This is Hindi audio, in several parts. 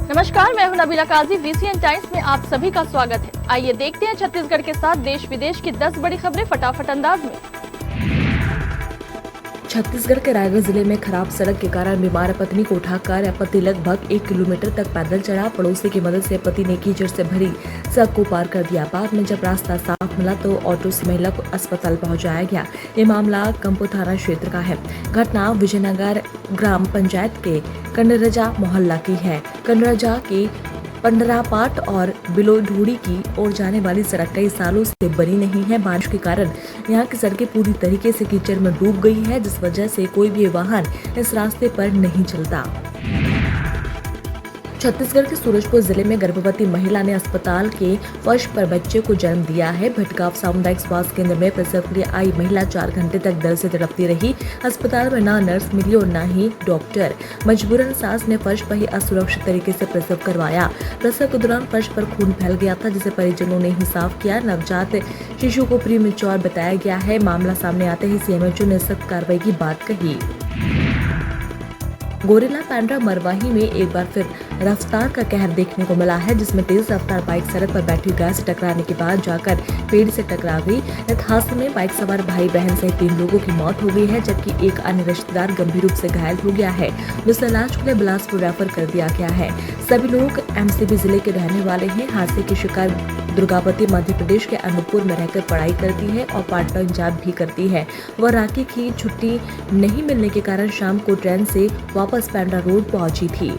नमस्कार, मैं हूं नबीला काजी। VCN टाइम्स में आप सभी का स्वागत है। आइए देखते हैं छत्तीसगढ़ के साथ देश विदेश की 10 बड़ी खबरें फटाफट अंदाज में। छत्तीसगढ़ के रायगढ़ जिले में खराब सड़क के कारण बीमार पत्नी को उठाकर पति लगभग 1 किलोमीटर तक पैदल चला। पड़ोसी की मदद से पति ने कीचड़ से भरी सड़क को पार कर दिया। बाद में जब रास्ता साफ मिला तो ऑटो से महिला को अस्पताल पहुंचाया गया। ये मामला कंपो थाना क्षेत्र का है। घटना विजयनगर ग्राम पंचायत के कंडरजा मोहल्ला की है। कंडरजा के पंडरापाट और बिलोढूड़ी की ओर जाने वाली सड़क कई सालों से बनी नहीं है। बारिश के कारण यहाँ की सड़कें पूरी तरीके से कीचड़ में डूब गई है, जिस वजह से कोई भी वाहन इस रास्ते पर नहीं चलता। छत्तीसगढ़ के सूरजपुर जिले में गर्भवती महिला ने अस्पताल के फर्श पर बच्चे को जन्म दिया है। भटगांव सामुदायिक स्वास्थ्य केंद्र में प्रसव के लिए आई महिला 4 घंटे तक दर्द से तड़पती रही। अस्पताल में न नर्स मिली और न ही डॉक्टर। मजबूरन सास ने फर्श पर ही असुरक्षित तरीके से प्रसव करवाया। प्रसव के दौरान फर्श पर खून फैल गया था, जिसे परिजनों ने ही साफ किया। नवजात शिशु को प्रीमेच्योर बताया गया है। मामला सामने आते ही CMHO ने सख्त कार्रवाई की बात कही। गोरेला पैंड्रा मरवाही में एक बार फिर रफ्तार का कहर देखने को मिला है, जिसमें तेज रफ्तार बाइक सड़क पर बैठी गाय से टकराने के बाद जाकर पेड़ से टकरा गई। इस हादसे में बाइक सवार भाई बहन सहित 3 लोगों की मौत हो गई है, जबकि एक अन्य रिश्तेदार गंभीर रूप से घायल हो गया है, जिसे इलाज के लिए बिलासपुर रेफर कर दिया गया है। सभी लोग MCB जिले के रहने वाले हैं। हादसे की शिकार दुर्गावती मध्य प्रदेश के अनूपपुर में रहकर पढ़ाई करती है और पार्ट टाइम जॉब भी करती है। वह राखी की छुट्टी नहीं मिलने के कारण शाम को ट्रेन से वापस पैंड्रा रोड पहुंची थी।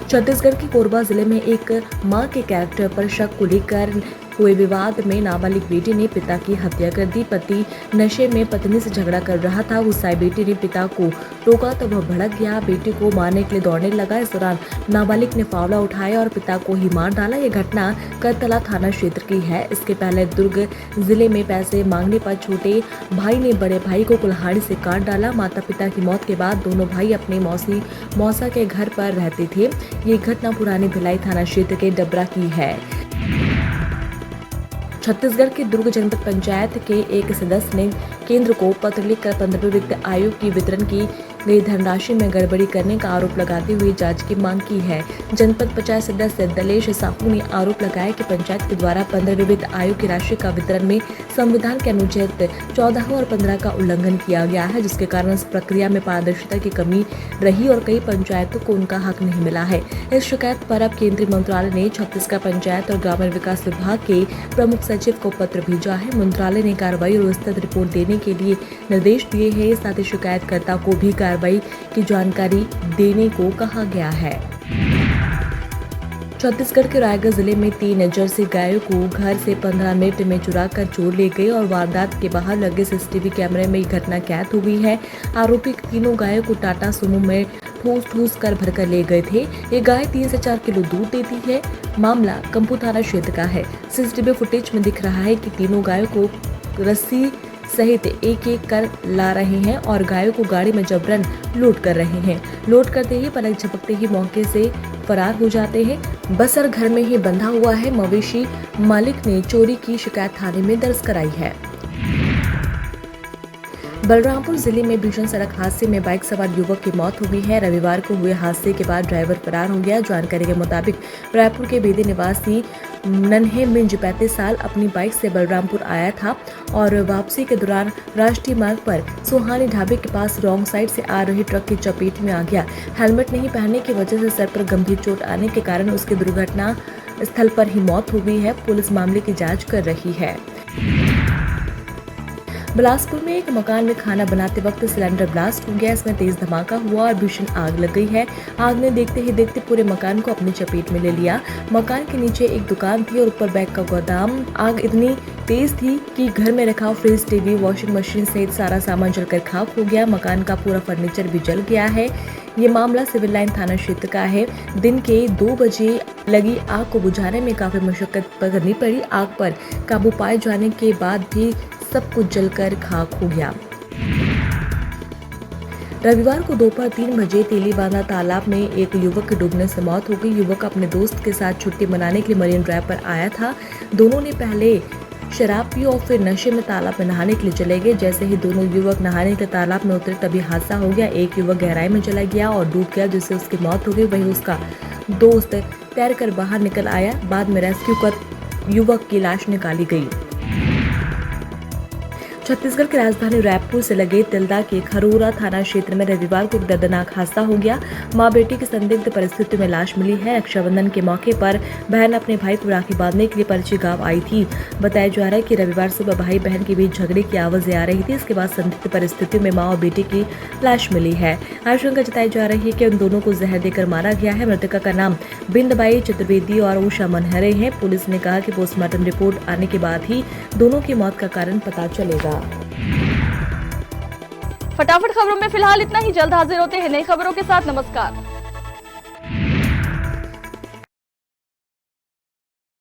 छत्तीसगढ़ के कोरबा जिले में एक मां के कैरेक्टर पर शक को लेकर हुए विवाद में नाबालिग बेटी ने पिता की हत्या कर दी। पति नशे में पत्नी से झगड़ा कर रहा था। गुस्साई बेटी ने पिता को टोका तो वह भड़क गया। बेटी को मारने के लिए दौड़ने लगा। इस दौरान नाबालिग ने फावड़ा उठाया और पिता को ही मार डाला। यह घटना करतला थाना क्षेत्र की है। इसके पहले दुर्ग जिले में पैसे मांगने पर छोटे भाई ने बड़े भाई को कुल्हाड़ी से काट डाला। माता पिता की मौत के बाद दोनों भाई अपने मौसा के घर पर रहते थे। ये घटना पुरानी भिलाई थाना क्षेत्र के डबरा की है। छत्तीसगढ़ के दुर्ग जनपद पंचायत के एक सदस्य ने केंद्र को पत्र लिखकर 15वें वित्त आयोग की वितरण की गई धनराशि में गड़बड़ी करने का आरोप लगाते हुए जांच की मांग की है। जनपद पंचायत सदस्य दलेश साहू ने आरोप लगाया कि पंचायत के द्वारा 15वें वित्त आयोग की राशि का वितरण में संविधान के अनुच्छेद 14 और 15 का उल्लंघन किया गया है, जिसके कारण इस प्रक्रिया में पारदर्शिता की कमी रही और कई पंचायतों को उनका हक नहीं मिला है। इस शिकायत पर अब केंद्रीय मंत्रालय ने छत्तीसगढ़ पंचायत और ग्रामीण विकास विभाग के प्रमुख सचिव को पत्र भेजा है। मंत्रालय ने कार्रवाई और विस्तृत रिपोर्ट देने के लिए निर्देश दिए हैं। साथ ही शिकायतकर्ता को भी कार्रवाई की जानकारी देने को कहा गया है। छत्तीसगढ़ के रायगढ़ जिले में 3 जर्सी गायों को घर से 15 मिनट में चुराकर चोर ले गए और वारदात के बाहर लगे CCTV कैमरे में घटना कैद हो गई है। आरोपी तीनों गायों को टाटा सुमो में ठूस कर भरकर ले गए थे। ये गाय 3 से 4 किलो दूध देती है। मामला कंपो थाना क्षेत्र का है। CCTV फुटेज में दिख रहा है कि तीनों गायों को रस्सी सहित एक कर ला रहे हैं और गायों को गाड़ी में जबरन लोड कर रहे हैं। लोड करते ही पलक झपकते ही मौके से फरार हो जाते हैं। बसर घर में ही बंधा हुआ है। मवेशी मालिक ने चोरी की शिकायत थाने में दर्ज कराई है। बलरामपुर जिले में भीषण सड़क हादसे में बाइक सवार युवक की मौत हो गई है। रविवार को हुए हादसे के बाद ड्राइवर फरार हो गया। जानकारी के मुताबिक रायपुर के बेदी निवासी नन्हे मिंज 35 साल अपनी बाइक से बलरामपुर आया था और वापसी के दौरान राष्ट्रीय मार्ग पर सुहानी ढाबे के पास रॉन्ग साइड से आ रही ट्रक की चपेट में आ गया। हेलमेट नहीं पहनने की वजह से सर पर गंभीर चोट आने के कारण उसकी दुर्घटना स्थल पर ही मौत हो गई है। पुलिस मामले की जांच कर रही है। बिलासपुर में एक मकान में खाना बनाते वक्त सिलेंडर ब्लास्ट हो गया। इसमें तेज धमाका हुआ और भीषण आग लग गई है। आग ने देखते ही देखते पूरे मकान को अपनी चपेट में ले लिया। मकान के नीचे एक दुकान थी और ऊपर बैग का गोदाम। आग इतनी तेज थी कि घर में रखा फ्रिज, टीवी, वॉशिंग मशीन सहित सारा सामान जलकर खाक हो गया। मकान का पूरा फर्नीचर भी जल गया है। ये मामला सिविल लाइन थाना क्षेत्र का है। दिन के 2 बजे लगी आग को बुझाने में काफी मशक्कत करनी पड़ी। आग पर काबू पाए जाने के बाद भी सब कुछ जलकर खाक हो गया। रविवार को दोपहर 3 बजे तेलीबांधा तालाब में एक युवक की डूबने से मौत हो गई। युवक अपने दोस्त के साथ छुट्टी मनाने के लिए मरीन ड्राइव पर आया था। दोनों ने पहले शराब पी और फिर नशे में तालाब में नहाने के लिए चले गए। जैसे ही दोनों युवक नहाने के तालाब में उतरे तभी हादसा हो गया। एक युवक गहराई में चला गया और डूब गया, जिससे उसकी मौत हो गई। वहीं उसका दोस्त तैरकर बाहर निकल आया। बाद में रेस्क्यू कर युवक की लाश निकाली गई। छत्तीसगढ़ की राजधानी रायपुर से लगे तिल्दा के खरोरा थाना क्षेत्र में रविवार को एक दर्दनाक हादसा हो गया। मां बेटी की संदिग्ध परिस्थिति में लाश मिली है। रक्षाबंधन के मौके पर बहन अपने भाई को राखी बांधने के लिए परिचय गांव आई थी। बताया जा रहा है कि रविवार सुबह भाई बहन के बीच झगड़े की आवाजें आ रही थी। इसके बाद संदिग्ध परिस्थितियों में मां और बेटी की लाश मिली है। आशंका जताई जा रही है कि उन दोनों को जहर देकर मारा गया है। मृतका का नाम बिंदबाई चतुर्वेदी और उषा मनहरे है। पुलिस ने कहा कि पोस्टमार्टम रिपोर्ट आने के बाद ही दोनों की मौत का कारण पता चलेगा। फटाफट खबरों में फिलहाल इतना ही। जल्द हाजिर होते हैं नई खबरों के साथ। नमस्कार।